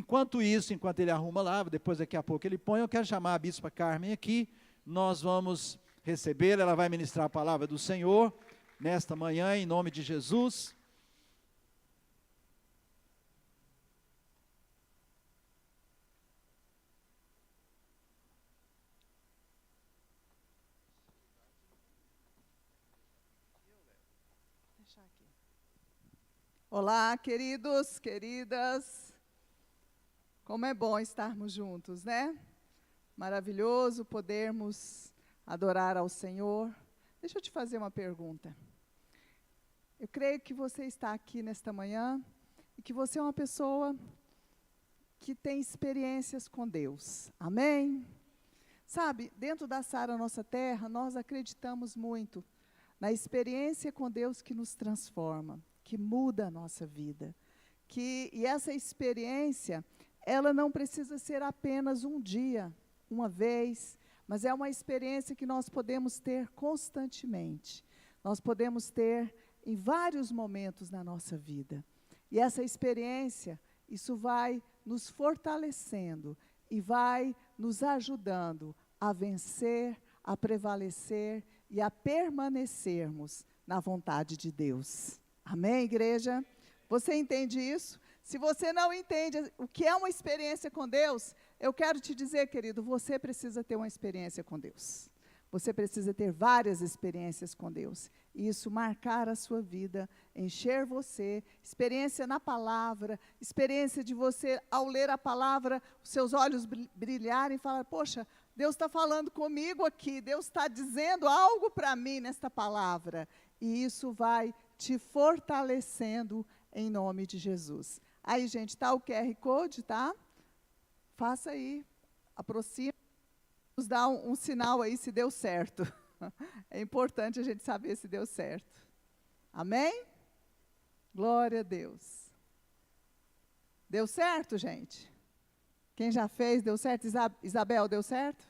Enquanto isso, enquanto ele arruma lá, depois daqui a pouco ele põe, eu quero chamar a Bispa Carmen aqui, nós vamos receber, ela vai ministrar a palavra do Senhor, nesta manhã, em nome de Jesus. Olá, queridos, queridas, como é bom estarmos juntos, né? Maravilhoso podermos adorar ao Senhor. Deixa eu te fazer uma pergunta. Eu creio que você está aqui nesta manhã e que você é uma pessoa que tem experiências com Deus. Amém? Sabe, dentro da Sara Nossa Terra, nós acreditamos muito na experiência com Deus que nos transforma, que muda a nossa vida. E essa experiência, ela não precisa ser apenas um dia, uma vez, mas é uma experiência que nós podemos ter constantemente. Nós podemos ter em vários momentos na nossa vida. E essa experiência, isso vai nos fortalecendo e vai nos ajudando a vencer, a prevalecer e a permanecermos na vontade de Deus. Amém, igreja? Você entende isso? Se você não entende o que é uma experiência com Deus, eu quero te dizer, querido, você precisa ter uma experiência com Deus. Você precisa ter várias experiências com Deus. E isso marcar a sua vida, encher você, experiência na palavra, experiência de você, ao ler a palavra, os seus olhos brilharem e falar, poxa, Deus está falando comigo aqui, Deus está dizendo algo para mim nesta palavra. E isso vai te fortalecendo em nome de Jesus. Aí, gente, está o QR Code, tá? Faça aí, aproxima, nos dá um sinal aí se deu certo. É importante a gente saber se deu certo. Amém? Glória a Deus. Deu certo, gente? Quem já fez, deu certo? Isabel, deu certo?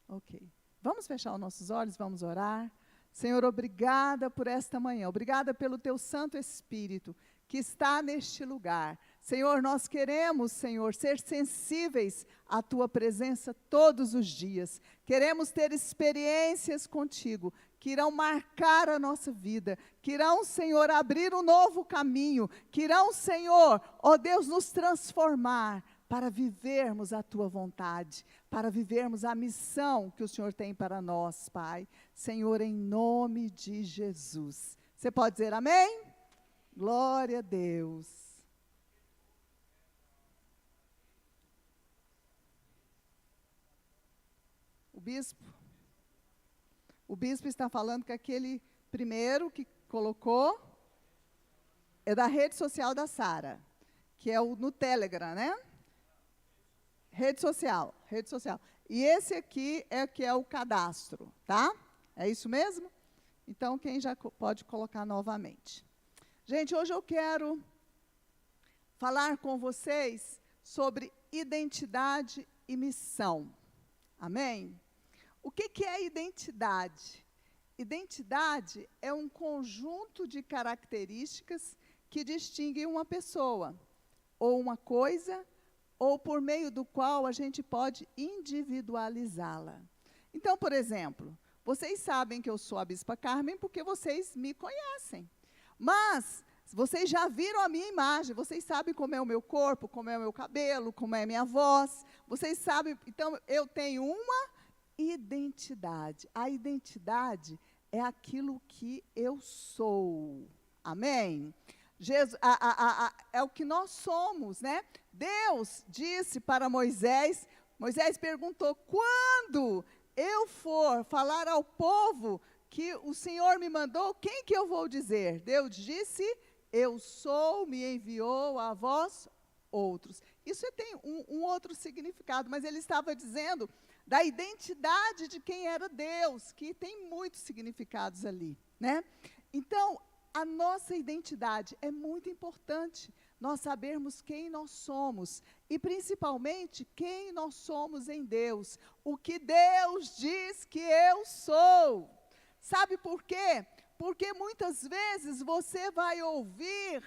Ok. Vamos fechar os nossos olhos, vamos orar. Senhor, obrigada por esta manhã, obrigada pelo Teu Santo Espírito que está neste lugar. Senhor, nós queremos, Senhor, ser sensíveis à Tua presença todos os dias. Queremos ter experiências contigo, que irão marcar a nossa vida, que irão, Senhor, abrir um novo caminho, que irão, Senhor, ó Deus, nos transformar para vivermos a Tua vontade, para vivermos a missão que o Senhor tem para nós, Pai. Senhor, em nome de Jesus. Você pode dizer amém? Glória a Deus. O bispo está falando que aquele primeiro que colocou é da rede social da Sara, que é no Telegram, né? Rede social. E esse aqui é que é o cadastro, tá? É isso mesmo? Então, quem já pode colocar novamente. Gente, hoje eu quero falar com vocês sobre identidade e missão. Amém? O que é identidade? Identidade é um conjunto de características que distinguem uma pessoa, ou uma coisa, ou por meio do qual a gente pode individualizá-la. Então, por exemplo, vocês sabem que eu sou a Bispa Carmen porque vocês me conhecem. Mas vocês já viram a minha imagem, vocês sabem como é o meu corpo, como é o meu cabelo, como é a minha voz. Vocês sabem, então eu tenho uma identidade. A identidade é aquilo que eu sou. Amém? Jesus, é o que nós somos, né? Deus disse para Moisés, Moisés perguntou, quando eu for falar ao povo que o Senhor me mandou, quem que eu vou dizer? Deus disse, eu sou, me enviou a vós outros. Isso tem um outro significado, mas ele estava dizendo da identidade de quem era Deus, que tem muitos significados ali, né? Então, a nossa identidade é muito importante, nós sabermos quem nós somos, e principalmente quem nós somos em Deus, o que Deus diz que eu sou. Sabe por quê? Porque muitas vezes você vai ouvir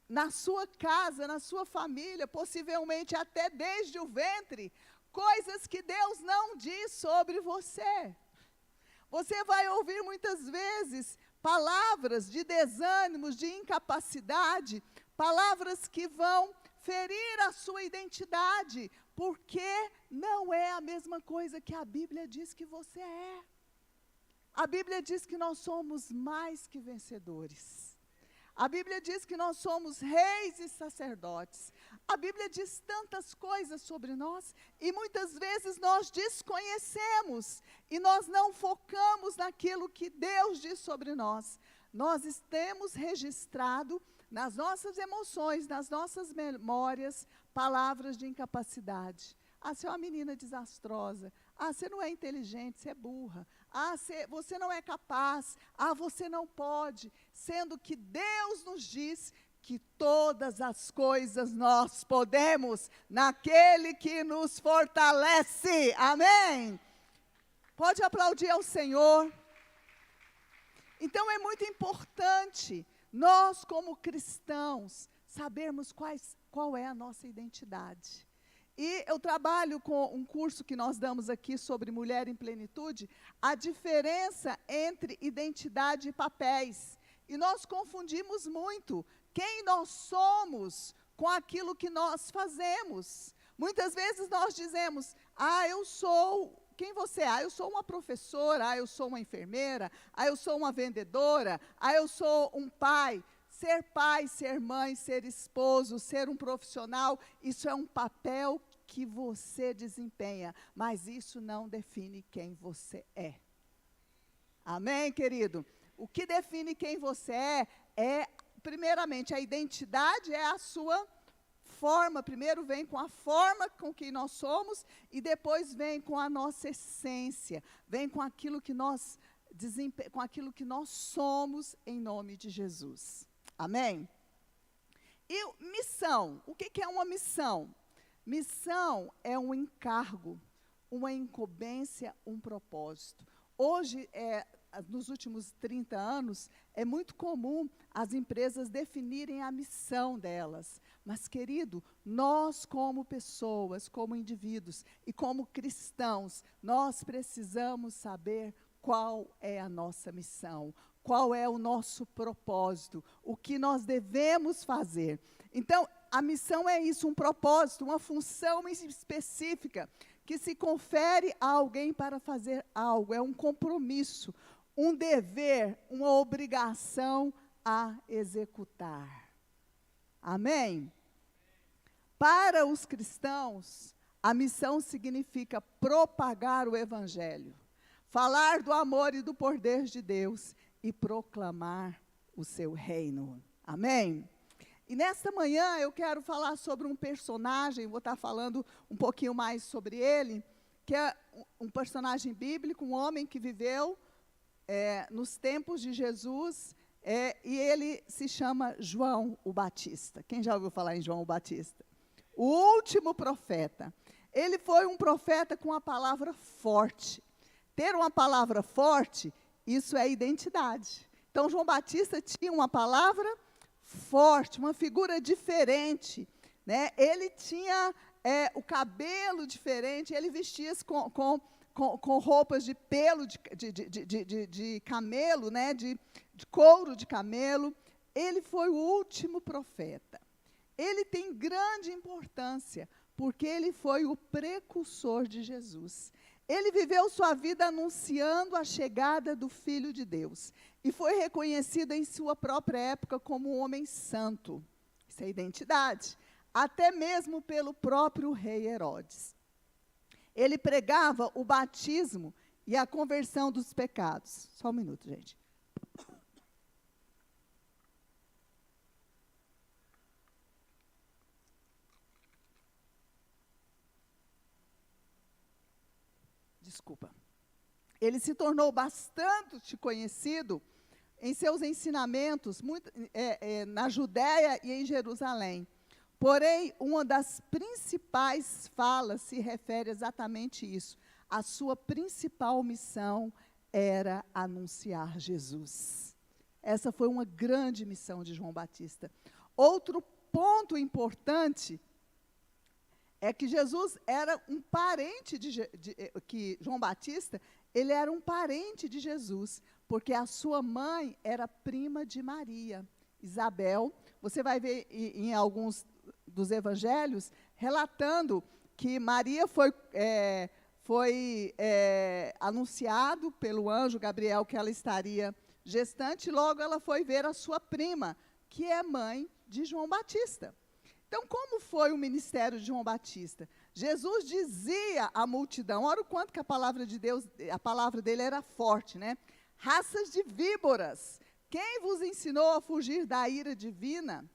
na sua casa, na sua família, possivelmente até desde o ventre, coisas que Deus não diz sobre você. Você vai ouvir muitas vezes palavras de desânimos, de incapacidade, palavras que vão ferir a sua identidade, porque não é a mesma coisa que a Bíblia diz que você é. A Bíblia diz que nós somos mais que vencedores. A Bíblia diz que nós somos reis e sacerdotes. A Bíblia diz tantas coisas sobre nós e muitas vezes nós desconhecemos e nós não focamos naquilo que Deus diz sobre nós. Nós temos registrado nas nossas emoções, nas nossas memórias, palavras de incapacidade. Ah, você é uma menina desastrosa. Ah, você não é inteligente, você é burra. Ah, você não é capaz. Ah, você não pode. Sendo que Deus nos diz que todas as coisas nós podemos naquele que nos fortalece. Amém? Pode aplaudir ao Senhor. Então é muito importante nós, como cristãos, sabermos qual é a nossa identidade. E eu trabalho com um curso que nós damos aqui sobre Mulher em Plenitude, a diferença entre identidade e papéis. E nós confundimos muito quem nós somos com aquilo que nós fazemos. Muitas vezes nós dizemos, eu sou... Quem você é? Eu sou uma professora, eu sou uma enfermeira, eu sou uma vendedora, eu sou um pai. Ser pai, ser mãe, ser esposo, ser um profissional, isso é um papel que você desempenha, mas isso não define quem você é. Amém, querido? O que define quem você é, primeiramente, a identidade é a sua forma. Primeiro vem com a forma com que nós somos e depois vem com a nossa essência, vem com aquilo que nós somos em nome de Jesus. Amém? E missão, o que é uma missão? Missão é um encargo, uma incumbência, um propósito. Hoje, nos últimos 30 anos, é muito comum as empresas definirem a missão delas. Mas, querido, nós como pessoas, como indivíduos e como cristãos, nós precisamos saber qual é a nossa missão, qual é o nosso propósito, o que nós devemos fazer. Então, a missão é isso, um propósito, uma função específica que se confere a alguém para fazer algo, é um compromisso, um dever, uma obrigação a executar. Amém? Para os cristãos, a missão significa propagar o Evangelho, falar do amor e do poder de Deus e proclamar o seu reino. Amém? E nesta manhã eu quero falar sobre um personagem, vou estar falando um pouquinho mais sobre ele, que é um personagem bíblico, um homem que viveu nos tempos de Jesus, e ele se chama João o Batista. Quem já ouviu falar em João o Batista? O último profeta. Ele foi um profeta com uma palavra forte. Ter uma palavra forte, isso é identidade. Então, João Batista tinha uma palavra forte, uma figura diferente, né? Ele tinha o cabelo diferente, ele vestia-se com roupas de pelo de camelo, né? de couro de camelo. Ele foi o último profeta. Ele tem grande importância, porque ele foi o precursor de Jesus. Ele viveu sua vida anunciando a chegada do Filho de Deus. E foi reconhecido em sua própria época como um homem santo. Isso é identidade. Até mesmo pelo próprio rei Herodes. Ele pregava o batismo e a conversão dos pecados. Só um minuto, gente. Desculpa. Ele se tornou bastante conhecido em seus ensinamentos na Judéia e em Jerusalém. Porém, uma das principais falas se refere exatamente a isso. A sua principal missão era anunciar Jesus. Essa foi uma grande missão de João Batista. Outro ponto importante é que Jesus era um parente que João Batista, ele era um parente de Jesus, porque a sua mãe era prima de Maria, Isabel. Você vai ver em alguns dos evangelhos, relatando que Maria foi anunciado pelo anjo Gabriel que ela estaria gestante, e logo ela foi ver a sua prima, que é mãe de João Batista. Então, como foi o ministério de João Batista? Jesus dizia à multidão, olha o quanto que a palavra de Deus, a palavra dele era forte, né? Raças de víboras, quem vos ensinou a fugir da ira divina,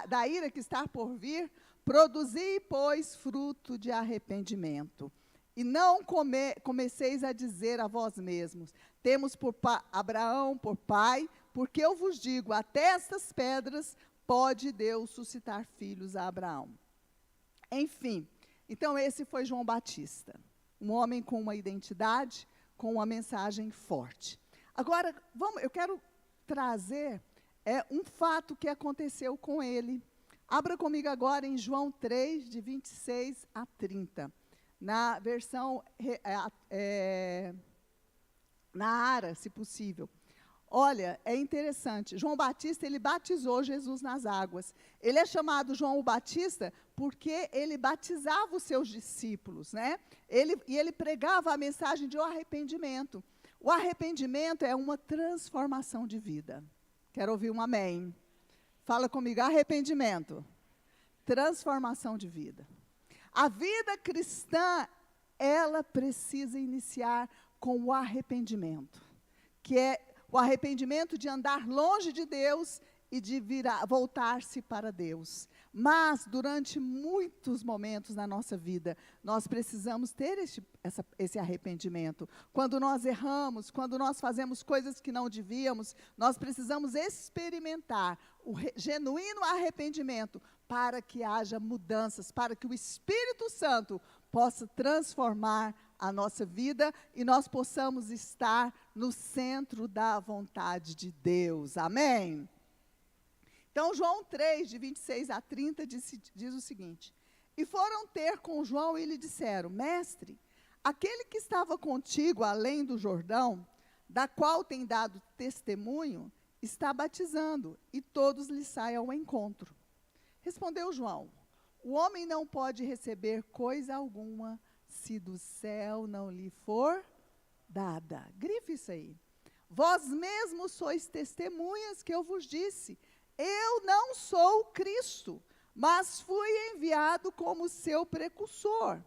da ira que está por vir? Produzi, pois, fruto de arrependimento. E não comeceis a dizer a vós mesmos, temos por Abraão por pai, porque eu vos digo, até estas pedras pode Deus suscitar filhos a Abraão. Enfim, então esse foi João Batista, um homem com uma identidade, com uma mensagem forte. Agora, eu quero trazer um fato que aconteceu com ele. Abra comigo agora em João 3, de 26 a 30. Na versão, na ARA, se possível. Olha, é interessante, João Batista, ele batizou Jesus nas águas. Ele é chamado João o Batista porque ele batizava os seus discípulos, né? E ele pregava a mensagem de arrependimento. O arrependimento é uma transformação de vida. Quero ouvir um amém. Fala comigo, arrependimento. Transformação de vida. A vida cristã, ela precisa iniciar com o arrependimento, que é o arrependimento de andar longe de Deus e de voltar-se para Deus. Mas, durante muitos momentos na nossa vida, nós precisamos ter esse arrependimento. Quando nós erramos, quando nós fazemos coisas que não devíamos, nós precisamos experimentar o genuíno arrependimento para que haja mudanças, para que o Espírito Santo possa transformar a nossa vida e nós possamos estar no centro da vontade de Deus. Amém? Então, João 3, de 26 a 30, diz o seguinte: E foram ter com João e lhe disseram, Mestre, aquele que estava contigo além do Jordão, da qual tem dado testemunho, está batizando, e todos lhe saem ao encontro. Respondeu João, o homem não pode receber coisa alguma, se do céu não lhe for dada. Grife isso aí. Vós mesmos sois testemunhas que eu vos disse, eu não sou o Cristo, mas fui enviado como seu precursor.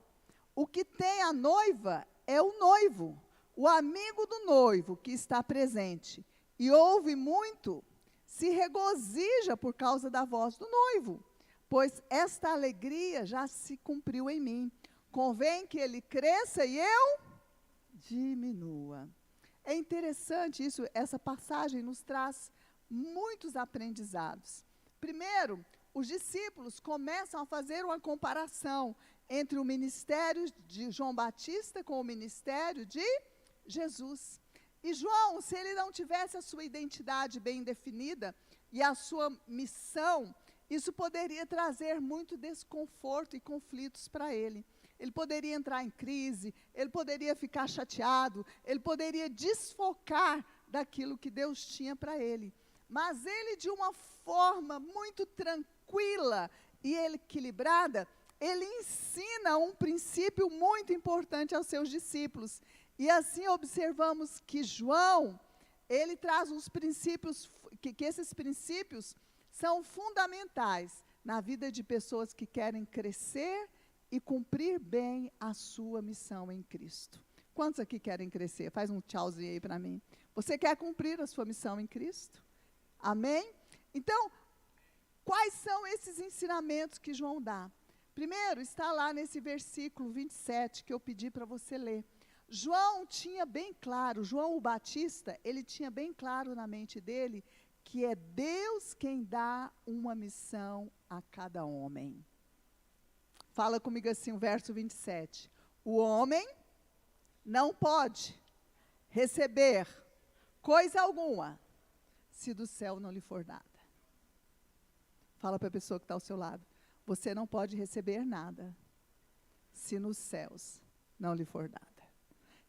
O que tem a noiva é o noivo, o amigo do noivo que está presente, e ouve muito, se regozija por causa da voz do noivo, pois esta alegria já se cumpriu em mim. Convém que ele cresça e eu diminua. É interessante isso, essa passagem nos traz muitos aprendizados. Primeiro, os discípulos começam a fazer uma comparação entre o ministério de João Batista com o ministério de Jesus. E João, se ele não tivesse a sua identidade bem definida e a sua missão, isso poderia trazer muito desconforto e conflitos para ele. Ele poderia entrar em crise, ele poderia ficar chateado, ele poderia desfocar daquilo que Deus tinha para ele. Mas ele, de uma forma muito tranquila e equilibrada, ele ensina um princípio muito importante aos seus discípulos. E assim observamos que João, ele traz uns princípios, que esses princípios são fundamentais na vida de pessoas que querem crescer e cumprir bem a sua missão em Cristo. Quantos aqui querem crescer? Faz um tchauzinho aí para mim. Você quer cumprir a sua missão em Cristo? Amém? Então, quais são esses ensinamentos que João dá? Primeiro, está lá nesse versículo 27 que eu pedi para você ler. João tinha bem claro, João o Batista, ele tinha bem claro na mente dele que é Deus quem dá uma missão a cada homem. Fala comigo assim, o verso 27. O homem não pode receber coisa alguma, se do céu não lhe for dada. Fala para a pessoa que está ao seu lado. Você não pode receber nada se nos céus não lhe for dada.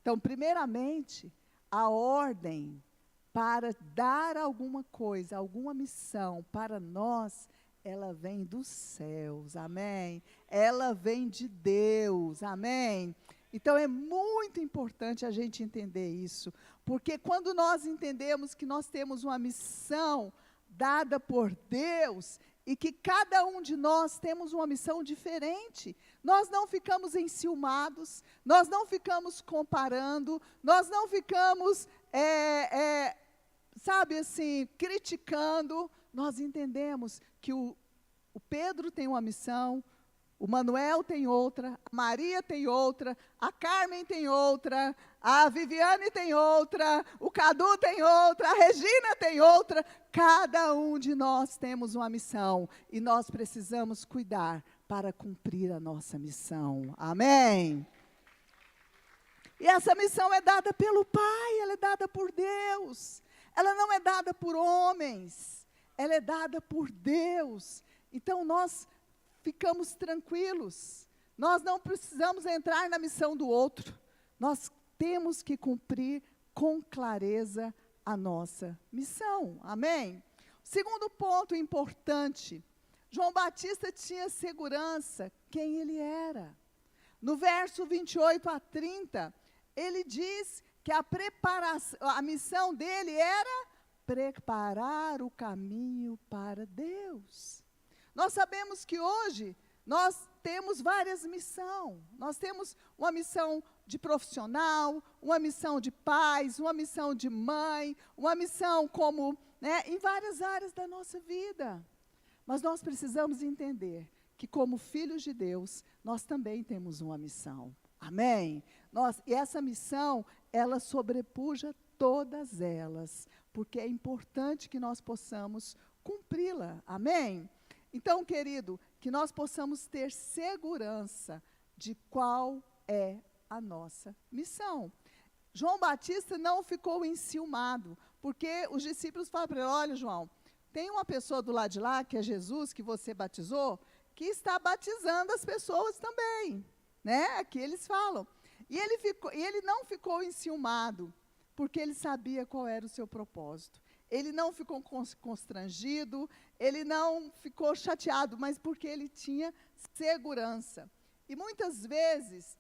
Então, primeiramente, a ordem para dar alguma coisa, alguma missão para nós, ela vem dos céus, amém? Ela vem de Deus, amém? Então, é muito importante a gente entender isso, porque quando nós entendemos que nós temos uma missão dada por Deus, e que cada um de nós temos uma missão diferente, nós não ficamos enciumados, nós não ficamos comparando, nós não ficamos, sabe assim, criticando. Nós entendemos que o Pedro tem uma missão, o Manuel tem outra, a Maria tem outra, a Carmen tem outra, a Viviane tem outra, o Cadu tem outra, a Regina tem outra. Cada um de nós temos uma missão e nós precisamos cuidar para cumprir a nossa missão. Amém? E essa missão é dada pelo Pai, ela é dada por Deus. Ela não é dada por homens, ela é dada por Deus. Então nós ficamos tranquilos, nós não precisamos entrar na missão do outro, nós temos que cumprir com clareza a nossa missão, amém? Segundo ponto importante, João Batista tinha segurança quem ele era. No verso 28 a 30, ele diz que a missão dele era preparar o caminho para Deus. Nós sabemos que hoje nós temos várias missões. Nós temos uma missão de profissional, uma missão de pais, uma missão de mãe, uma missão como, em várias áreas da nossa vida. Mas nós precisamos entender que como filhos de Deus, nós também temos uma missão. Amém? E essa missão, ela sobrepuja todas elas, porque é importante que nós possamos cumpri-la. Amém? Então, querido, que nós possamos ter segurança de qual é a nossa missão. João Batista não ficou enciumado, porque os discípulos falaram para ele: olha, João, tem uma pessoa do lado de lá, que é Jesus, que você batizou, que está batizando as pessoas também. Aqui eles falam. E ele não ficou enciumado, porque ele sabia qual era o seu propósito. Ele não ficou constrangido, ele não ficou chateado, mas porque ele tinha segurança. E muitas vezes,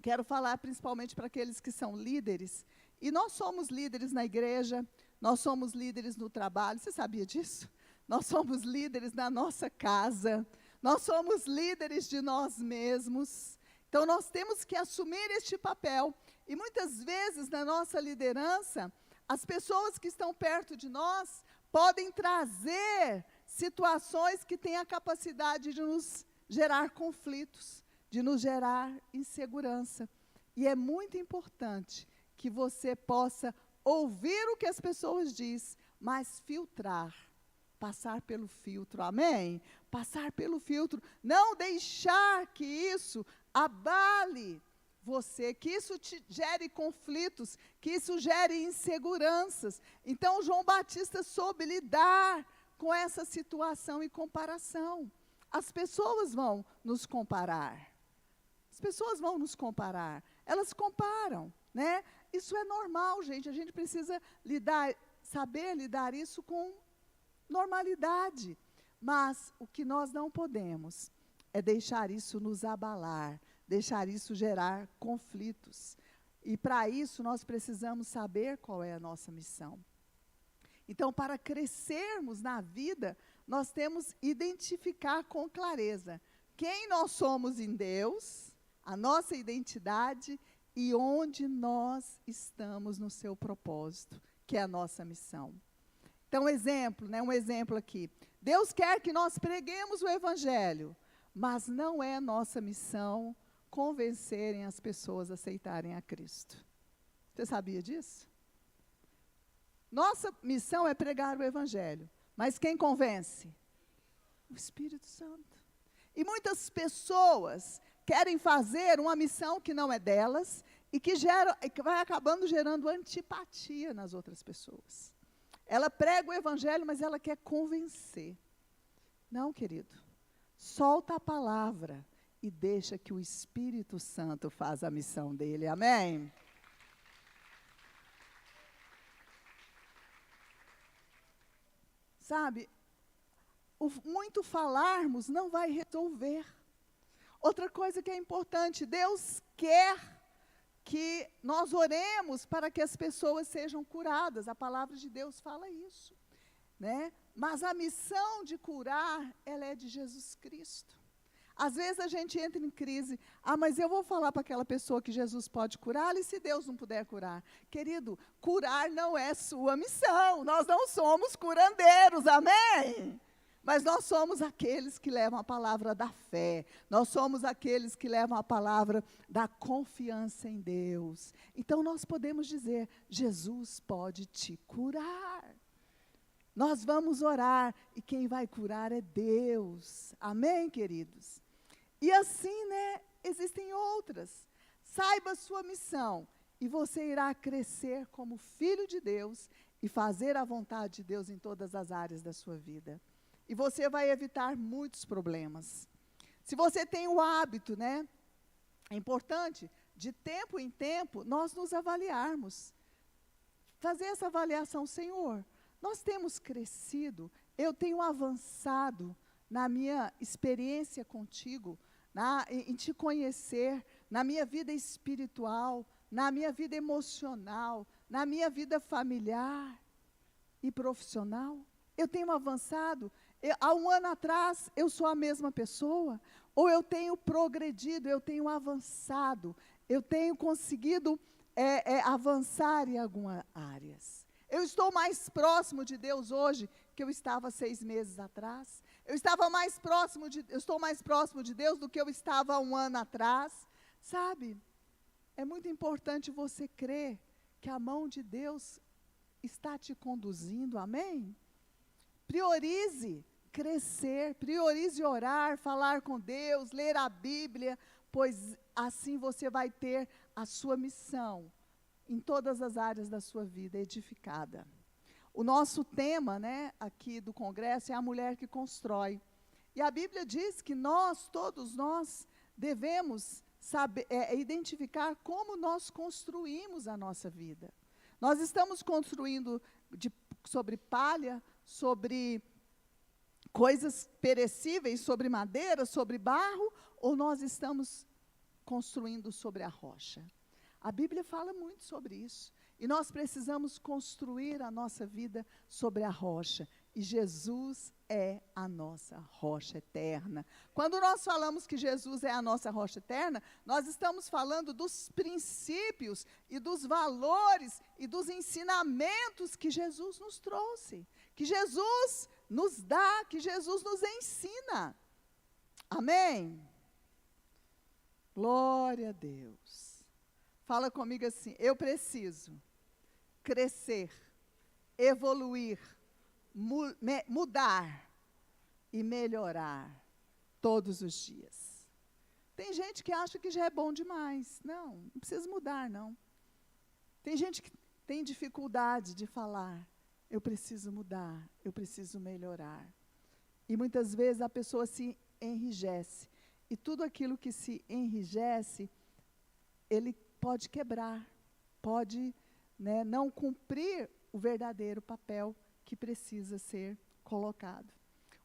quero falar principalmente para aqueles que são líderes, e nós somos líderes na igreja, nós somos líderes no trabalho, você sabia disso? Nós somos líderes na nossa casa, nós somos líderes de nós mesmos. Então, nós temos que assumir este papel. E muitas vezes, na nossa liderança, as pessoas que estão perto de nós podem trazer situações que têm a capacidade de nos gerar conflitos, de nos gerar insegurança. E é muito importante que você possa ouvir o que as pessoas dizem, mas filtrar, passar pelo filtro, amém? Passar pelo filtro, não deixar que isso abale você, que isso te gere conflitos, que isso gere inseguranças. Então, João Batista soube lidar com essa situação e comparação. As pessoas vão nos comparar. As pessoas vão nos comparar. Elas comparam, Isso é normal, gente. A gente precisa saber lidar isso com normalidade. Mas o que nós não podemos é deixar isso nos abalar, deixar isso gerar conflitos. E para isso nós precisamos saber qual é a nossa missão. Então, para crescermos na vida, nós temos que identificar com clareza quem nós somos em Deus, a nossa identidade e onde nós estamos no seu propósito, que é a nossa missão. Então, um exemplo aqui. Deus quer que nós preguemos o Evangelho, mas não é nossa missão convencerem as pessoas a aceitarem a Cristo. Você sabia disso? Nossa missão é pregar o Evangelho, mas quem convence? O Espírito Santo. E muitas pessoas querem fazer uma missão que não é delas e que vai acabando gerando antipatia nas outras pessoas. Ela prega o Evangelho, mas ela quer convencer. Não, querido. Solta a palavra e deixa que o Espírito Santo faça a missão dele. Amém? Sabe, muito falarmos não vai resolver. Outra coisa que é importante, Deus quer que nós oremos para que as pessoas sejam curadas. A palavra de Deus fala isso, né? Mas a missão de curar, ela é de Jesus Cristo. Às vezes a gente entra em crise, mas eu vou falar para aquela pessoa que Jesus pode curá-la, e se Deus não puder curar? Querido, curar não é sua missão, nós não somos curandeiros, amém? Mas nós somos aqueles que levam a palavra da fé, nós somos aqueles que levam a palavra da confiança em Deus. Então nós podemos dizer, Jesus pode te curar. Nós vamos orar, e quem vai curar é Deus, amém, queridos? E assim, né, existem outras. Saiba a sua missão, e você irá crescer como filho de Deus, e fazer a vontade de Deus em todas as áreas da sua vida. E você vai evitar muitos problemas. Se você tem o hábito, né, é importante, de tempo em tempo, nós nos avaliarmos. Fazer essa avaliação, Senhor, nós temos crescido, eu tenho avançado na minha experiência contigo, em te conhecer, na minha vida espiritual, na minha vida emocional, na minha vida familiar e profissional. Eu tenho avançado. Há um ano atrás, eu sou a mesma pessoa? Ou eu tenho progredido, eu tenho avançado, eu tenho conseguido avançar em algumas áreas? Eu estou mais próximo de Deus hoje que eu estava 6 meses atrás? Eu estou mais próximo de Deus do que eu estava há um ano atrás? Sabe, é muito importante você crer que a mão de Deus está te conduzindo, amém? Priorize crescer, priorize orar, falar com Deus, ler a Bíblia, pois assim você vai ter a sua missão em todas as áreas da sua vida edificada. O nosso tema, né, aqui do congresso é a mulher que constrói. E a Bíblia diz que todos nós, devemos saber, identificar como nós construímos a nossa vida. Nós estamos construindo sobre palha, sobre coisas perecíveis, sobre madeira, sobre barro, ou nós estamos construindo sobre a rocha? A Bíblia fala muito sobre isso. E nós precisamos construir a nossa vida sobre a rocha. E Jesus é a nossa rocha eterna. Quando nós falamos que Jesus é a nossa rocha eterna, nós estamos falando dos princípios e dos valores e dos ensinamentos que Jesus nos trouxe, que Jesus nos dá, que Jesus nos ensina. Amém? Glória a Deus. Fala comigo assim: eu preciso crescer, evoluir, mudar e melhorar todos os dias. Tem gente que acha que já é bom demais. Não precisa mudar, não. Tem gente que tem dificuldade de falar, eu preciso mudar, eu preciso melhorar. E muitas vezes a pessoa se enrijece. E tudo aquilo que se enrijece, ele pode quebrar, pode, né, não cumprir o verdadeiro papel que precisa ser colocado.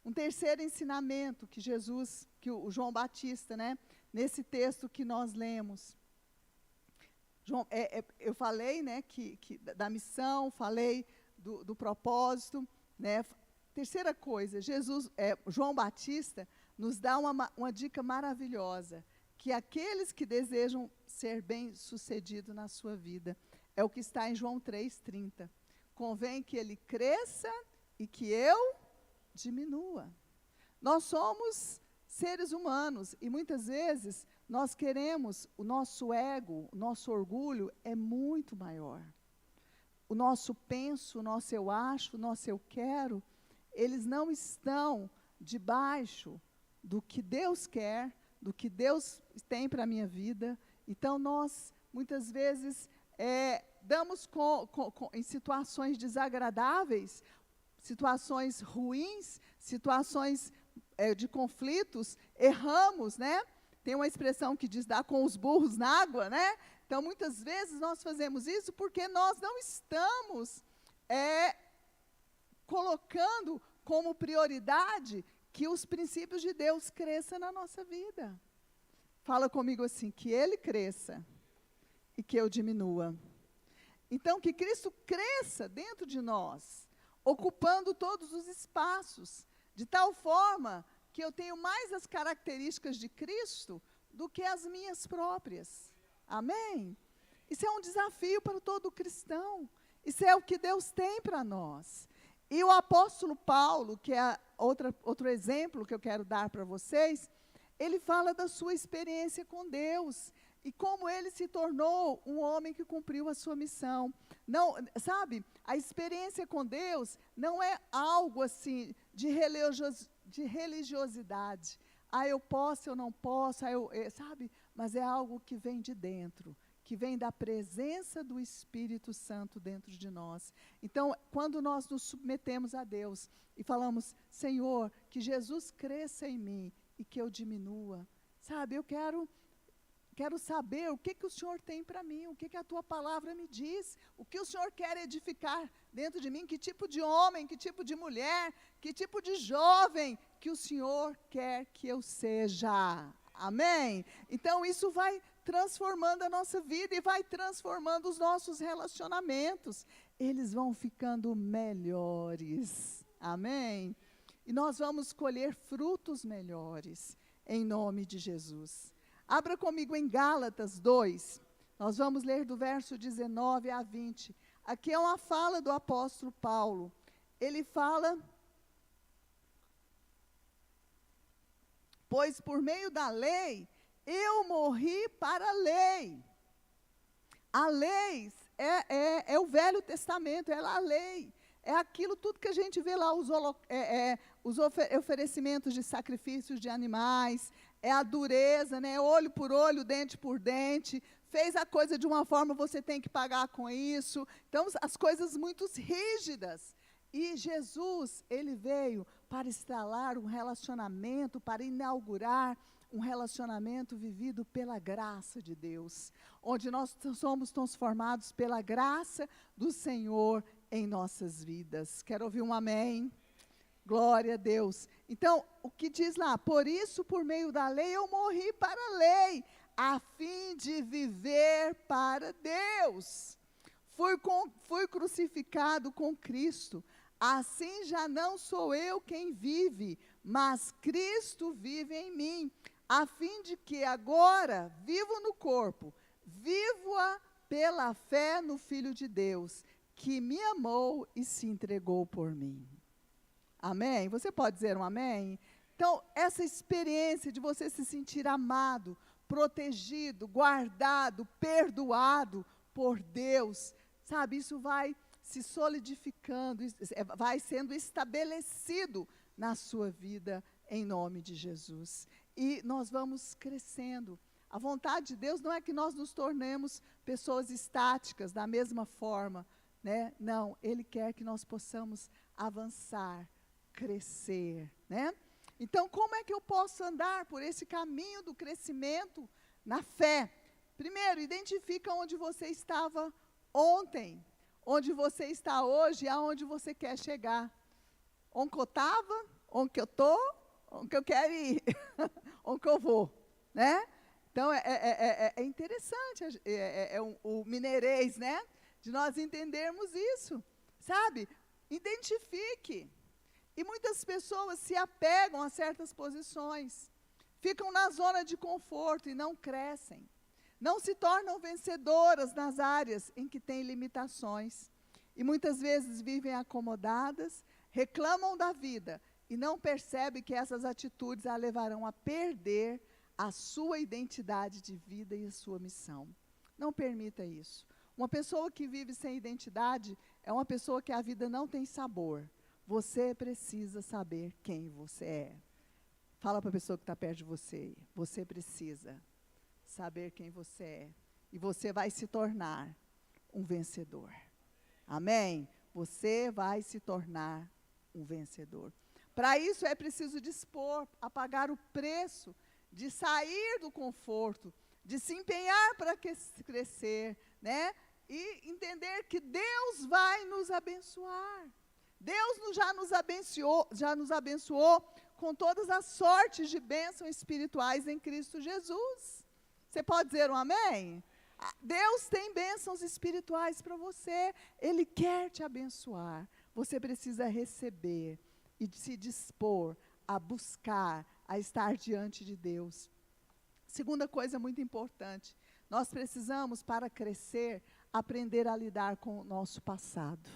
Um terceiro ensinamento que o João Batista, né, nesse texto que nós lemos, eu falei, né, da missão, falei do propósito, né. Terceira coisa, João Batista nos dá uma dica maravilhosa, que aqueles que desejam ser bem-sucedidos na sua vida, é o que está em João 3,30. Convém que ele cresça e que eu diminua. Nós somos seres humanos e muitas vezes nós queremos, o nosso ego, o nosso orgulho é muito maior. O nosso penso, o nosso eu acho, o nosso eu quero, eles não estão debaixo do que Deus quer, do que Deus tem para a minha vida. Então nós, muitas vezes, damos em situações desagradáveis, situações ruins, situações de conflitos, erramos, né? Tem uma expressão que diz, dar com os burros na água, né? Então, muitas vezes nós fazemos isso porque nós não estamos colocando como prioridade que os princípios de Deus cresçam na nossa vida. Fala comigo assim, que Ele cresça e que eu diminua. Então, que Cristo cresça dentro de nós, ocupando todos os espaços, de tal forma que eu tenho mais as características de Cristo do que as minhas próprias. Amém? Isso é um desafio para todo cristão. Isso é o que Deus tem para nós. E o apóstolo Paulo, que é outro exemplo que eu quero dar para vocês, ele fala da sua experiência com Deus e como ele se tornou um homem que cumpriu a sua missão. Não, sabe, a experiência com Deus não é algo assim de religiosidade. Eu posso, eu não posso, sabe? Mas é algo que vem de dentro, que vem da presença do Espírito Santo dentro de nós. Então, quando nós nos submetemos a Deus e falamos, Senhor, que Jesus cresça em mim e que eu diminua, sabe, eu quero saber o que o Senhor tem para mim, o que a Tua palavra me diz, o que o Senhor quer edificar dentro de mim, que tipo de homem, que tipo de mulher, que tipo de jovem que o Senhor quer que eu seja. Amém? Então, isso vai transformando a nossa vida e vai transformando os nossos relacionamentos. Eles vão ficando melhores. Amém? E nós vamos colher frutos melhores, em nome de Jesus. Abra comigo em Gálatas 2, nós vamos ler do verso 19 a 20. Aqui é uma fala do apóstolo Paulo. Ele fala, pois por meio da lei, eu morri para a lei. A lei é o Velho Testamento, é a lei. É aquilo tudo que a gente vê lá, os oferecimentos de sacrifícios de animais, é a dureza, né? Olho por olho, dente por dente. Fez a coisa de uma forma, você tem que pagar com isso. Então, as coisas muito rígidas. E Jesus, ele veio para instalar um relacionamento, para inaugurar um relacionamento vivido pela graça de Deus, onde nós somos transformados pela graça do Senhor em nossas vidas. Quero ouvir um amém? Glória a Deus. Então, o que diz lá? Por isso, por meio da lei, eu morri para a lei, a fim de viver para Deus. Fui crucificado com Cristo. Assim já não sou eu quem vive, mas Cristo vive em mim, a fim de que agora vivo no corpo, vivo-a pela fé no Filho de Deus, que me amou e se entregou por mim. Amém? Você pode dizer um amém? Então, essa experiência de você se sentir amado, protegido, guardado, perdoado por Deus, sabe, isso vai se solidificando, vai sendo estabelecido na sua vida, em nome de Jesus. E nós vamos crescendo. A vontade de Deus não é que nós nos tornemos pessoas estáticas, da mesma forma, né? Não, Ele quer que nós possamos avançar, crescer, né? Então, como é que eu posso andar por esse caminho do crescimento na fé? Primeiro, identifica onde você estava ontem, onde você está hoje e aonde você quer chegar. Onde eu estava, onde eu estou, onde eu quero ir, onde eu vou, né? Então, é interessante o mineirês, né? De nós entendermos isso, sabe? Identifique. E muitas pessoas se apegam a certas posições, ficam na zona de conforto e não crescem. Não se tornam vencedoras nas áreas em que têm limitações. E muitas vezes vivem acomodadas, reclamam da vida e não percebem que essas atitudes a levarão a perder a sua identidade de vida e a sua missão. Não permita isso. Uma pessoa que vive sem identidade é uma pessoa que a vida não tem sabor. Você precisa saber quem você é. Fala para a pessoa que está perto de você. Você precisa saber quem você é. E você vai se tornar um vencedor. Amém? Você vai se tornar um vencedor. Para isso é preciso dispor a pagar o preço de sair do conforto, de se empenhar para crescer, né? E entender que Deus vai nos abençoar. Deus já nos abençoou com todas as sortes de bênçãos espirituais em Cristo Jesus. Você pode dizer um amém? Deus tem bênçãos espirituais para você. Ele quer te abençoar. Você precisa receber e se dispor a buscar, a estar diante de Deus. Segunda coisa muito importante, nós precisamos, para crescer, aprender a lidar com o nosso passado.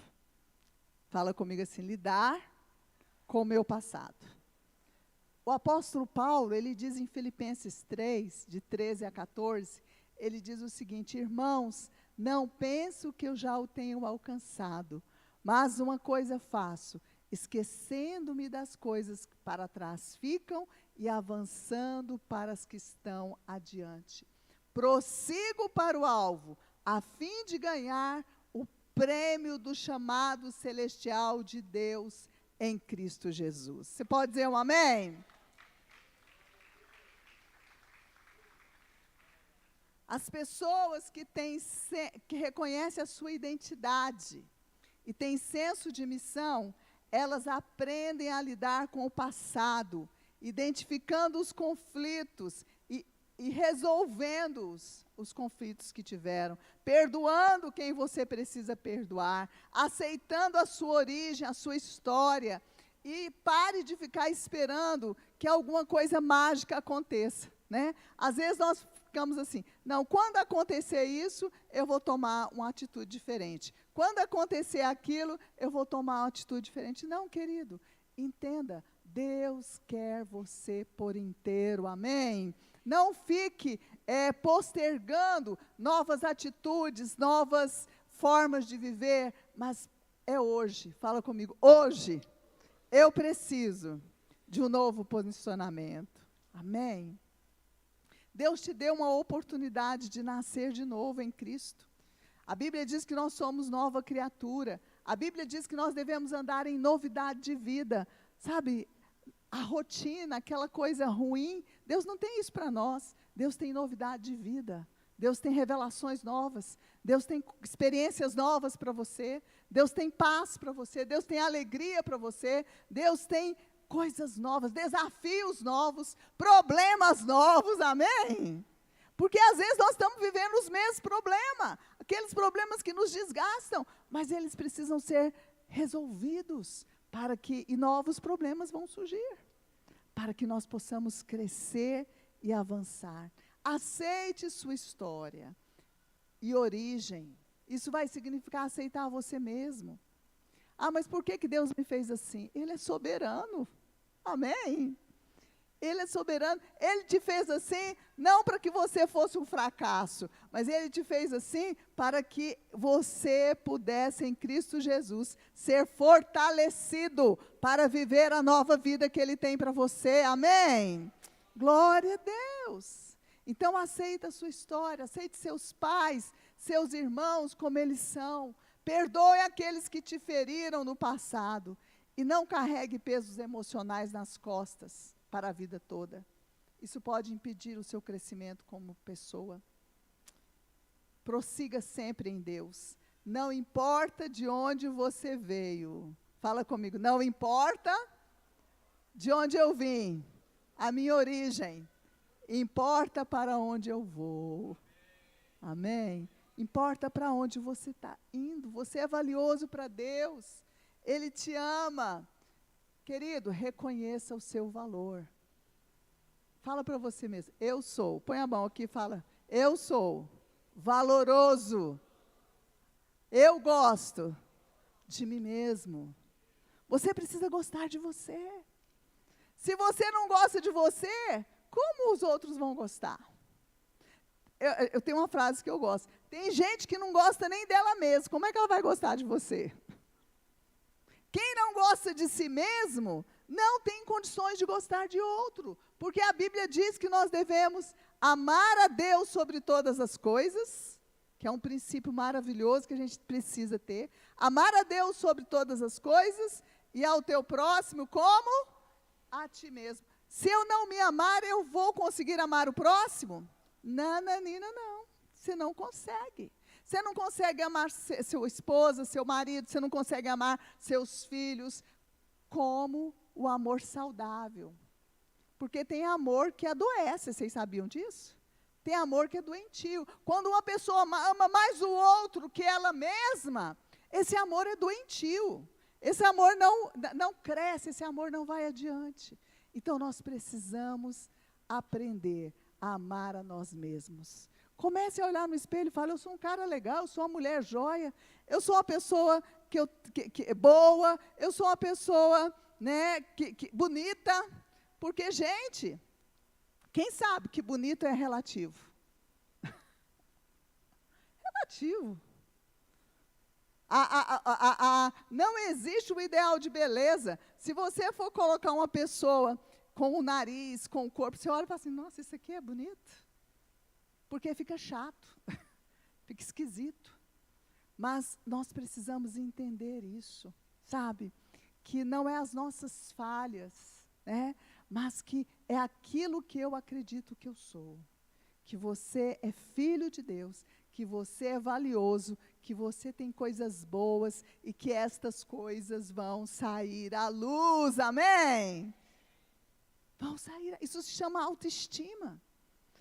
Fala comigo assim, lidar com o meu passado. O apóstolo Paulo, ele diz em Filipenses 3, de 13 a 14, ele diz o seguinte: irmãos, não penso que eu já o tenho alcançado, mas uma coisa faço, esquecendo-me das coisas que para trás ficam e avançando para as que estão adiante. Prossigo para o alvo, a fim de ganhar o prêmio do chamado celestial de Deus em Cristo Jesus. Você pode dizer um amém? As pessoas que reconhecem a sua identidade e têm senso de missão, elas aprendem a lidar com o passado, identificando os conflitos e resolvendo os conflitos que tiveram, perdoando quem você precisa perdoar, aceitando a sua origem, a sua história, e pare de ficar esperando que alguma coisa mágica aconteça, né? Às vezes nós ficamos assim, não, quando acontecer isso, eu vou tomar uma atitude diferente. Quando acontecer aquilo, eu vou tomar uma atitude diferente. Não, querido, entenda, Deus quer você por inteiro, amém? Não fique postergando novas atitudes, novas formas de viver, mas é hoje, fala comigo, hoje eu preciso de um novo posicionamento, amém? Deus te deu uma oportunidade de nascer de novo em Cristo. A Bíblia diz que nós somos nova criatura. A Bíblia diz que nós devemos andar em novidade de vida. Sabe, a rotina, aquela coisa ruim, Deus não tem isso para nós. Deus tem novidade de vida. Deus tem revelações novas. Deus tem experiências novas para você. Deus tem paz para você. Deus tem alegria para você. Deus tem coisas novas, desafios novos, problemas novos, amém? Porque às vezes nós estamos vivendo os mesmos problemas, aqueles problemas que nos desgastam, mas eles precisam ser resolvidos, e novos problemas vão surgir, para que nós possamos crescer e avançar. Aceite sua história e origem, isso vai significar aceitar você mesmo. Ah, mas por que Deus me fez assim? Ele é soberano. Amém? Ele é soberano. Ele te fez assim, não para que você fosse um fracasso, mas Ele te fez assim para que você pudesse, em Cristo Jesus, ser fortalecido para viver a nova vida que Ele tem para você. Amém? Glória a Deus. Então, aceita a sua história, aceite seus pais, seus irmãos como eles são. Perdoe aqueles que te feriram no passado e não carregue pesos emocionais nas costas para a vida toda. Isso pode impedir o seu crescimento como pessoa. Prossiga sempre em Deus. Não importa de onde você veio. Fala comigo, não importa de onde eu vim, a minha origem. Importa para onde eu vou. Amém? Importa para onde você está indo. Você é valioso para Deus. Ele te ama. Querido, reconheça o seu valor. Fala para você mesmo. Eu sou. Põe a mão aqui e fala. Eu sou valoroso. Eu gosto de mim mesmo. Você precisa gostar de você. Se você não gosta de você, como os outros vão gostar? Eu tenho uma frase que eu gosto. Tem gente que não gosta nem dela mesma. Como é que ela vai gostar de você? Quem não gosta de si mesmo, não tem condições de gostar de outro. Porque a Bíblia diz que nós devemos amar a Deus sobre todas as coisas, que é um princípio maravilhoso que a gente precisa ter. Amar a Deus sobre todas as coisas e ao teu próximo como a ti mesmo. Se eu não me amar, eu vou conseguir amar o próximo? Nananina, não. Você não consegue. Você não consegue amar sua esposa, seu marido, você não consegue amar seus filhos como o amor saudável. Porque tem amor que adoece, vocês sabiam disso? Tem amor que é doentio. Quando uma pessoa ama mais o outro que ela mesma, esse amor é doentio. Esse amor não cresce, esse amor não vai adiante. Então, nós precisamos aprender a amar a nós mesmos. Comece a olhar no espelho e fale, eu sou um cara legal, eu sou uma mulher joia, eu sou uma pessoa que é boa, eu sou uma pessoa, né, bonita. Porque, gente, quem sabe que bonito é relativo? Relativo. Não existe o ideal de beleza. Se você for colocar uma pessoa com o nariz, com o corpo, você olha e fala assim, nossa, isso aqui é bonito. Porque fica chato, fica esquisito. Mas nós precisamos entender isso, sabe? Que não é as nossas falhas, né? Mas que é aquilo que eu acredito que eu sou. Que você é filho de Deus, que você é valioso, que você tem coisas boas e que estas coisas vão sair à luz, amém? Vão sair, isso se chama autoestima.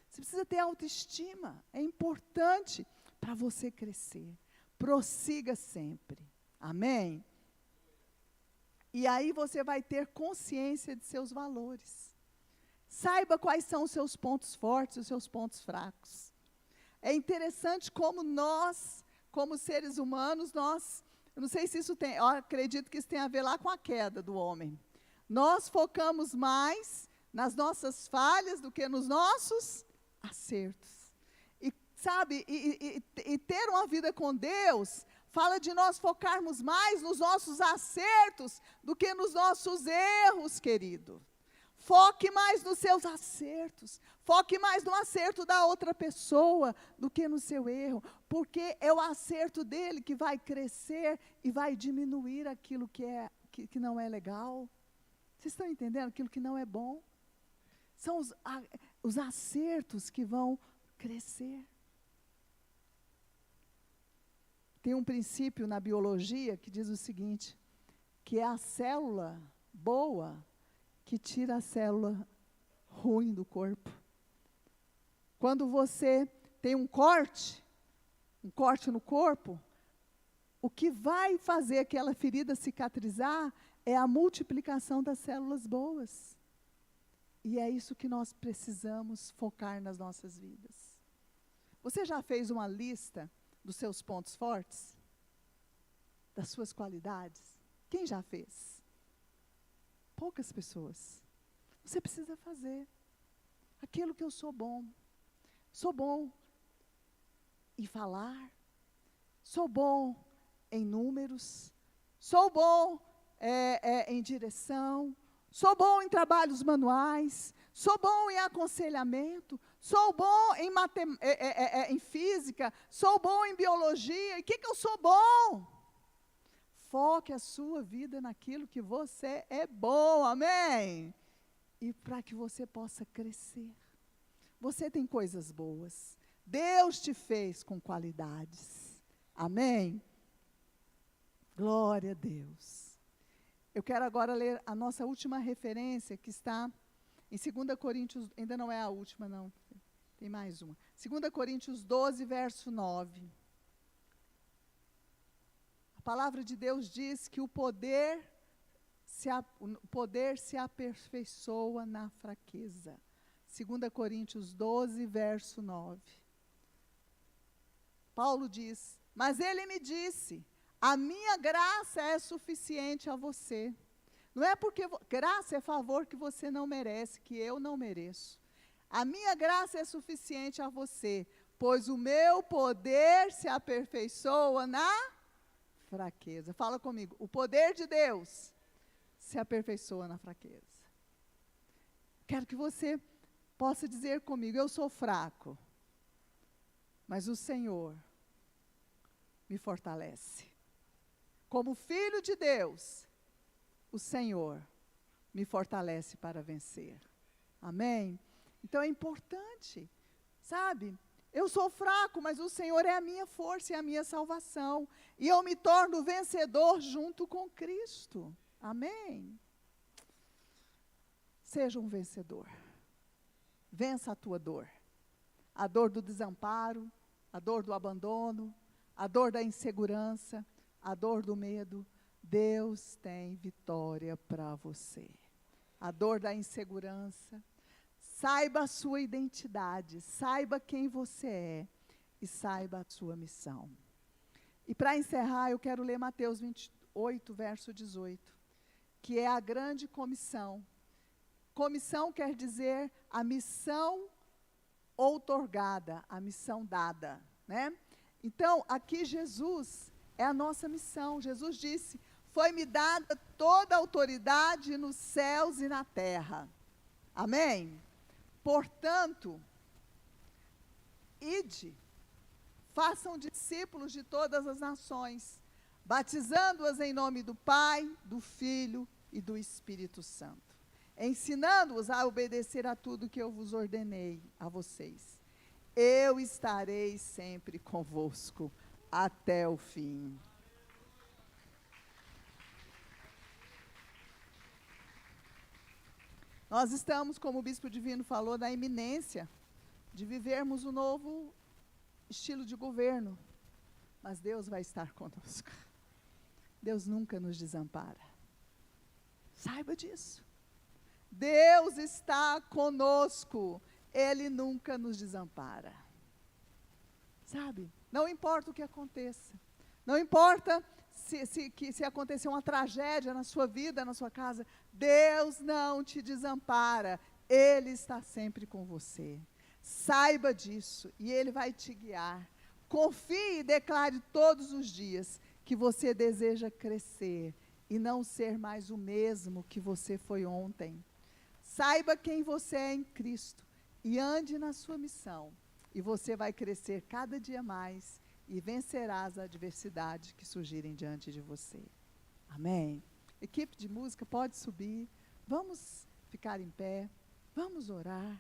Você precisa ter autoestima, é importante para você crescer. Prossiga sempre, amém? E aí você vai ter consciência de seus valores. Saiba quais são os seus pontos fortes e os seus pontos fracos. É interessante como nós, como seres humanos, eu não sei se isso tem, eu acredito que isso tem a ver lá com a queda do homem. Nós focamos mais nas nossas falhas do que nos nossos acertos. E sabe, e ter uma vida com Deus fala de nós focarmos mais nos nossos acertos do que nos nossos erros, querido. Foque mais nos seus acertos. Foque mais no acerto da outra pessoa do que no seu erro. Porque é o acerto dele que vai crescer e vai diminuir aquilo que não é legal. Vocês estão entendendo? Aquilo que não é bom. São os acertos que vão crescer. Tem um princípio na biologia que diz o seguinte, que é a célula boa que tira a célula ruim do corpo. Quando você tem um corte no corpo, o que vai fazer aquela ferida cicatrizar é a multiplicação das células boas. E é isso que nós precisamos focar nas nossas vidas. Você já fez uma lista dos seus pontos fortes? Das suas qualidades? Quem já fez? Poucas pessoas. Você precisa fazer. Aquilo que eu sou bom. Sou bom em falar. Sou bom em números. Sou bom em direção. Sou bom em trabalhos manuais. Sou bom em aconselhamento. Sou bom em física. Sou bom em biologia. E o que eu sou bom? Foque a sua vida naquilo que você é bom, amém? E para que você possa crescer. Você tem coisas boas. Deus te fez com qualidades, amém? Glória a Deus. Eu quero agora ler a nossa última referência, que está em 2 Coríntios, ainda não é a última não, tem mais uma. 2 Coríntios 12, verso 9. A palavra de Deus diz que o poder se aperfeiçoa na fraqueza. 2 Coríntios 12, verso 9. Paulo diz, mas ele me disse, a minha graça é suficiente a você. Não é porque graça é favor que você não merece, que eu não mereço. A minha graça é suficiente a você, pois o meu poder se aperfeiçoa na fraqueza. Fala comigo, o poder de Deus se aperfeiçoa na fraqueza. Quero que você possa dizer comigo, eu sou fraco, mas o Senhor me fortalece. Como filho de Deus, o Senhor me fortalece para vencer. Amém? Então é importante, sabe? Eu sou fraco, mas o Senhor é a minha força e a minha salvação. E eu me torno vencedor junto com Cristo. Amém? Seja um vencedor. Vença a tua dor. A dor do desamparo, a dor do abandono, a dor da insegurança, a dor do medo. Deus tem vitória para você. A dor da insegurança. Saiba a sua identidade, saiba quem você é e saiba a sua missão. E para encerrar, eu quero ler Mateus 28, verso 18, que é a grande comissão. Comissão quer dizer a missão outorgada, a missão dada, né? Então, aqui Jesus é a nossa missão. Jesus disse: foi-me dada toda a autoridade nos céus e na terra. Amém? Portanto, ide, façam discípulos de todas as nações, batizando-as em nome do Pai, do Filho e do Espírito Santo, ensinando-os a obedecer a tudo que eu vos ordenei a vocês. Eu estarei sempre convosco até o fim. Nós estamos, como o Bispo Divino falou, na iminência de vivermos um novo estilo de governo. Mas Deus vai estar conosco. Deus nunca nos desampara. Saiba disso. Deus está conosco. Ele nunca nos desampara. Sabe? Não importa o que aconteça. Não importa se acontecer uma tragédia na sua vida, na sua casa, Deus não te desampara. Ele está sempre com você. Saiba disso e Ele vai te guiar. Confie e declare todos os dias que você deseja crescer e não ser mais o mesmo que você foi ontem. Saiba quem você é em Cristo e ande na sua missão. E você vai crescer cada dia mais e vencerá as adversidades que surgirem diante de você. Amém? Equipe de música, pode subir. Vamos ficar em pé. Vamos orar.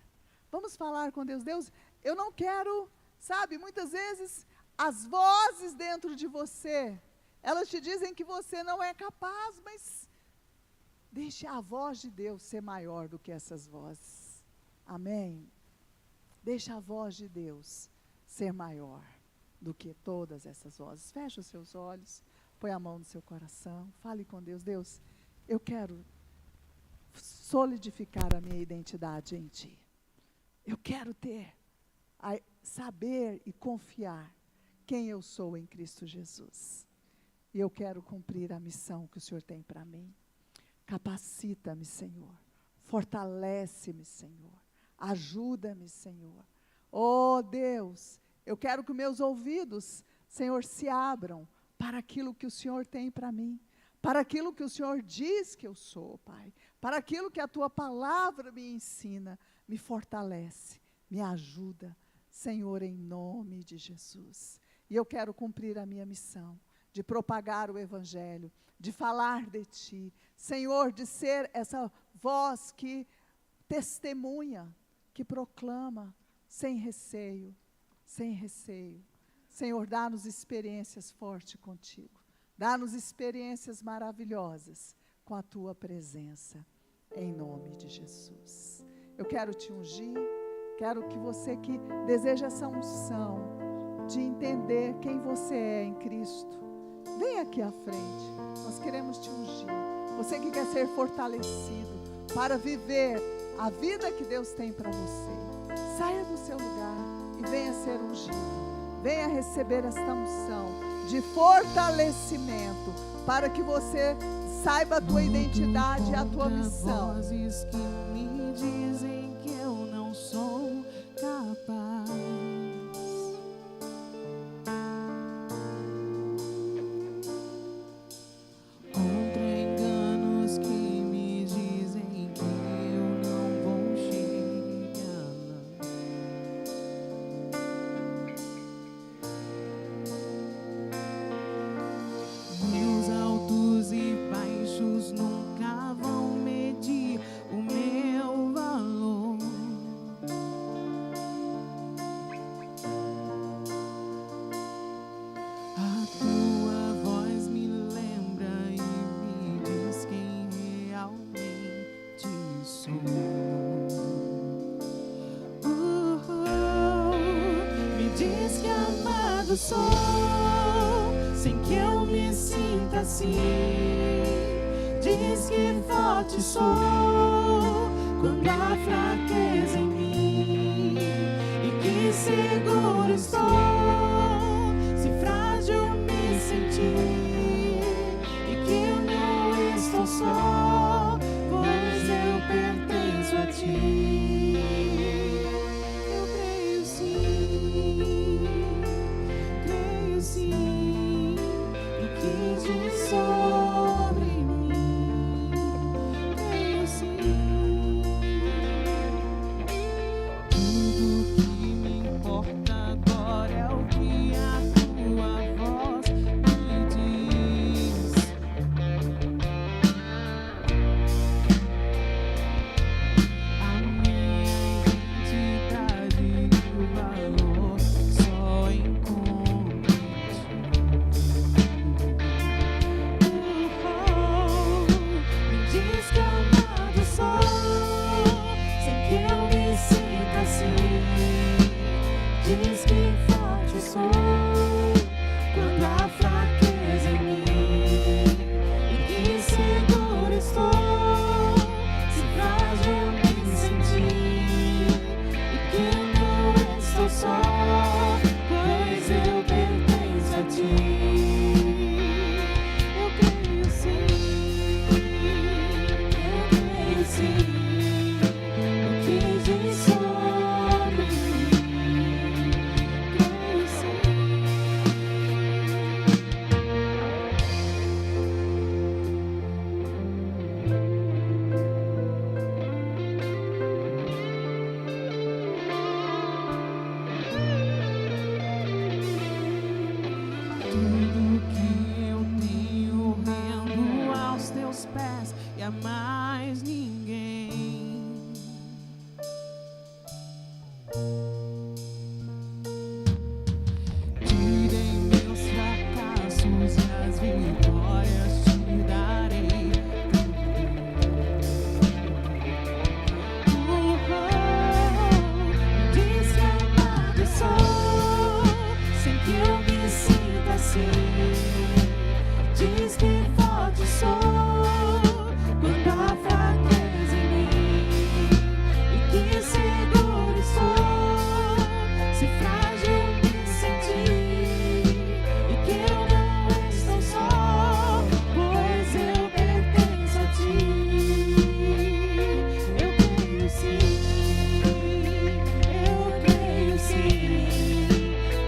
Vamos falar com Deus. Deus, eu não quero, sabe, muitas vezes as vozes dentro de você, elas te dizem que você não é capaz, mas deixe a voz de Deus ser maior do que essas vozes. Amém? Deixe a voz de Deus ser maior do que todas essas vozes. Feche os seus olhos, põe a mão no seu coração, fale com Deus. Deus, eu quero solidificar a minha identidade em Ti. Eu quero saber e confiar quem eu sou em Cristo Jesus. E eu quero cumprir a missão que o Senhor tem para mim. Capacita-me, Senhor. Fortalece-me, Senhor. Ajuda-me, Senhor. Oh, Deus, eu quero que meus ouvidos, Senhor, se abram para aquilo que o Senhor tem para mim, para aquilo que o Senhor diz que eu sou, Pai, para aquilo que a Tua palavra me ensina, me fortalece, me ajuda, Senhor, em nome de Jesus. E eu quero cumprir a minha missão, de propagar o Evangelho, de falar de Ti, Senhor, de ser essa voz que testemunha, que proclama, sem receio, sem receio. Senhor, dá-nos experiências fortes contigo. Dá-nos experiências maravilhosas com a Tua presença, em nome de Jesus. Eu quero Te ungir, quero que você que deseja essa unção, de entender quem você é em Cristo, vem aqui à frente, nós queremos Te ungir. Você que quer ser fortalecido para viver a vida que Deus tem para você, saia do seu lugar e venha ser ungido. Venha receber esta unção de fortalecimento para que você saiba a tua identidade e a tua missão. Vozes que me dizem que eu não sou capaz. Contra enganos que me dizem que eu não vou chegar lá. Meus altos e baixos nunca vão medir Diz que amado sou, sem que eu me sinta assim. Diz que forte sou, quando há fraqueza em mim. E que seguro estou, se frágil me sentir. E que eu não estou só, pois eu pertenço a ti. Sim, o que diz sobre mim, creio sim. Tudo que me importa agora é o que a tua voz me diz. A minha identidade e o valor só encontro. Diz que amado sou, sem que eu me sinta assim. Diz que forte sou, quando há fraqueza em mim. E que seguro estou, se frágil me sentir. E que eu não estou só, pois eu pertenço a ti. Tudo que eu tenho rendo aos teus pés e a mais ninguém. Tirei meus fracassos e as vitórias te darei. Diz que amado sou, sem que eu me sinta assim. Diz que forte sou, quando há fraqueza em mim. E que seguro estou, se frágil me sentir. E que eu não estou só, pois eu pertenço a ti. Eu creio sim, eu creio sim,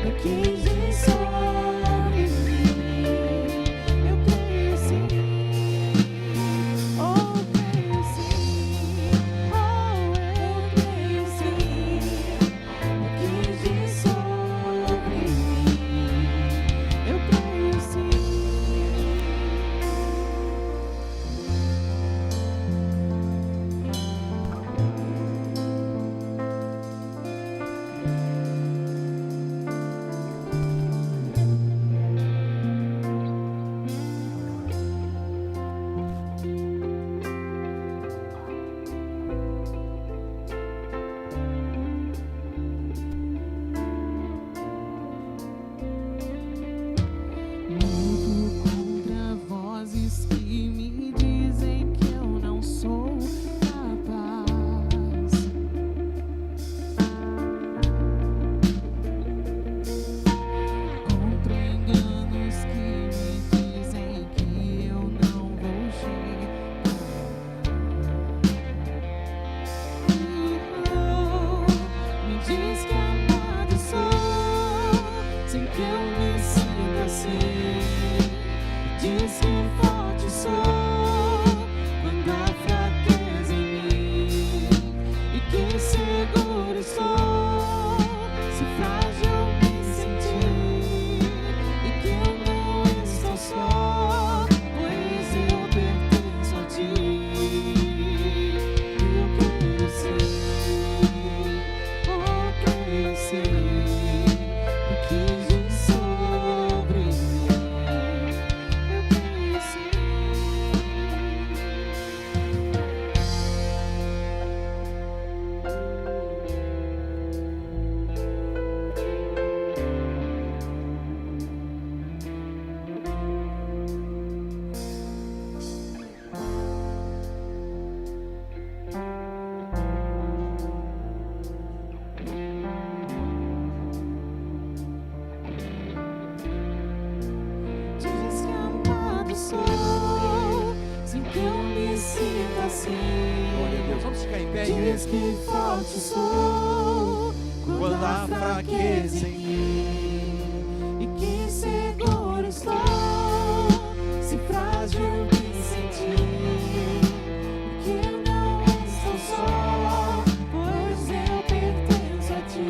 no que diz sobre mim. Eu creio sim, oh creio sim, oh eu creio sim, no que diz sobre mim. Eu creio sim. Luto contra vozes que me dizem que eu não sou capaz. Contra enganos que me dizem que eu não vou chegar. Me diz que amado sou, sem que eu me sinta assim. Diz que forte sou, quando há fraqueza em mim. E que seguro estou, se frágil me sentir. E que eu não estou só, pois eu pertenço a ti. Eu creio sim, oh creio sim, o que diz sobre mim. Eu creio sim. Diz que forte sou quando há fraqueza em mim. e que seguro estou, se frágil me sentir, que eu não estou só, pois eu pertenço a ti.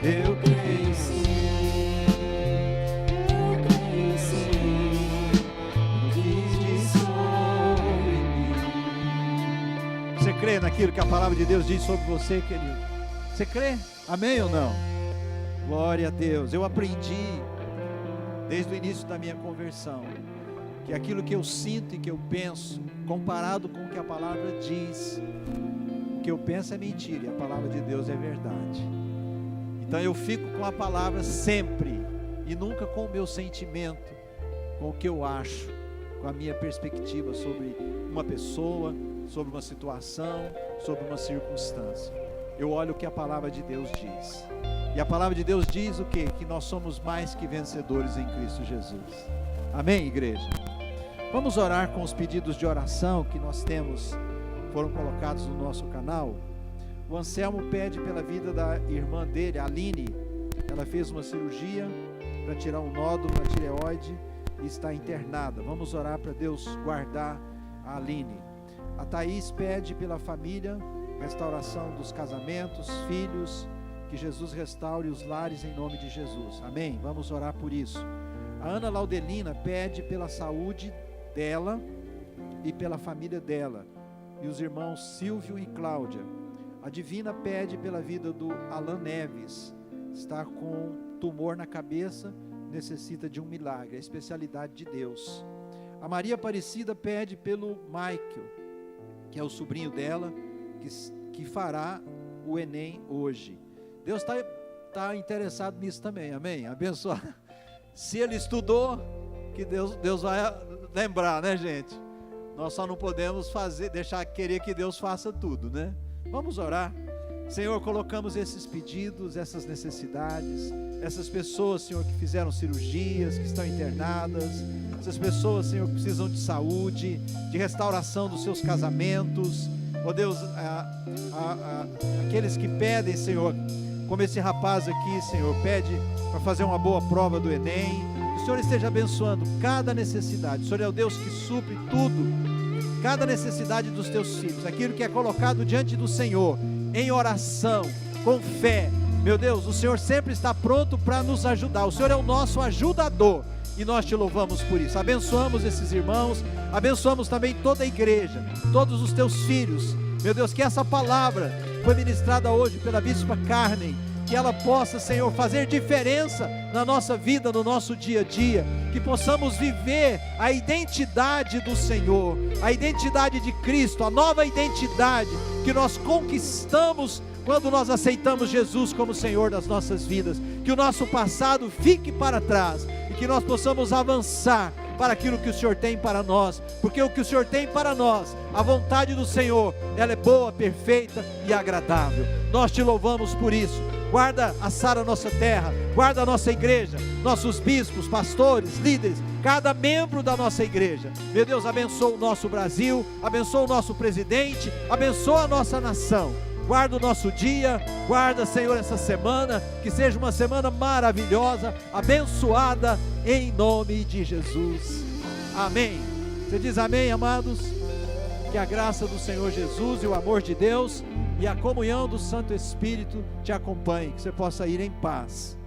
Eu creio sim, Eu creio sim, que diz sobre mim. Você crê naquilo que a palavra de Deus diz sobre você, querido? Você crê? Amém ou não? Glória a Deus. Eu aprendi desde o início da minha conversão que aquilo que eu sinto e que eu penso, comparado com o que a palavra diz, o que eu penso é mentira e a palavra de Deus é verdade. Então eu fico com a palavra sempre e nunca com o meu sentimento, com o que eu acho, com a minha perspectiva sobre uma pessoa, sobre uma situação, sobre uma circunstância. Eu olho o que a palavra de Deus diz. E a palavra de Deus diz o quê? Que nós somos mais que vencedores em Cristo Jesus. Amém, igreja? Vamos orar com os pedidos de oração que nós temos, foram colocados no nosso canal. O Anselmo pede pela vida da irmã dele, a Aline. Ela fez uma cirurgia para tirar um nódulo na tireoide e está internada. Vamos orar para Deus guardar a Aline. A Thaís pede pela família, restauração dos casamentos, filhos, que Jesus restaure os lares em nome de Jesus. Amém? Vamos orar por isso. A Ana Laudelina pede pela saúde dela e pela família dela, e os irmãos Silvio e Cláudia. A Divina pede pela vida do Alan Neves, está com tumor na cabeça, necessita de um milagre, a especialidade de Deus. A Maria Aparecida pede pelo Michael, que é o sobrinho dela, que fará o Enem hoje. Deus está interessado nisso também, amém? Abençoar. Se ele estudou, que Deus vai lembrar, né, gente? Nós só não podemos querer que Deus faça tudo, né? Vamos orar. Senhor, colocamos esses pedidos, essas necessidades, essas pessoas, Senhor, que fizeram cirurgias, que estão internadas, essas pessoas, Senhor, que precisam de saúde, de restauração dos seus casamentos, ó Deus, aqueles que pedem, Senhor, como esse rapaz aqui, Senhor, pede para fazer uma boa prova do Enem, que o Senhor esteja abençoando cada necessidade. O Senhor é o Deus que supre tudo, cada necessidade dos teus filhos, aquilo que é colocado diante do Senhor, em oração, com fé. Meu Deus, o Senhor sempre está pronto para nos ajudar, o Senhor é o nosso ajudador, e nós te louvamos por isso. Abençoamos esses irmãos, abençoamos também toda a igreja, todos os teus filhos. Meu Deus, que essa palavra foi ministrada hoje pela Bispa Carmen, que ela possa, Senhor, fazer diferença na nossa vida, no nosso dia a dia, que possamos viver a identidade do Senhor, a identidade de Cristo, a nova identidade que nós conquistamos quando nós aceitamos Jesus como Senhor das nossas vidas, que o nosso passado fique para trás e que nós possamos avançar para aquilo que o Senhor tem para nós, porque o que o Senhor tem para nós, a vontade do Senhor, ela é boa, perfeita e agradável. Nós te louvamos por isso. Guarda a Sara, nossa terra, guarda a nossa igreja, nossos bispos, pastores, líderes, cada membro da nossa igreja. Meu Deus, abençoa o nosso Brasil, abençoa o nosso presidente, abençoa a nossa nação. Guarda o nosso dia, guarda, Senhor, essa semana, que seja uma semana maravilhosa, abençoada, em nome de Jesus. Amém. Você diz amém, amados? Que a graça do Senhor Jesus e o amor de Deus e a comunhão do Santo Espírito te acompanhe, que você possa ir em paz.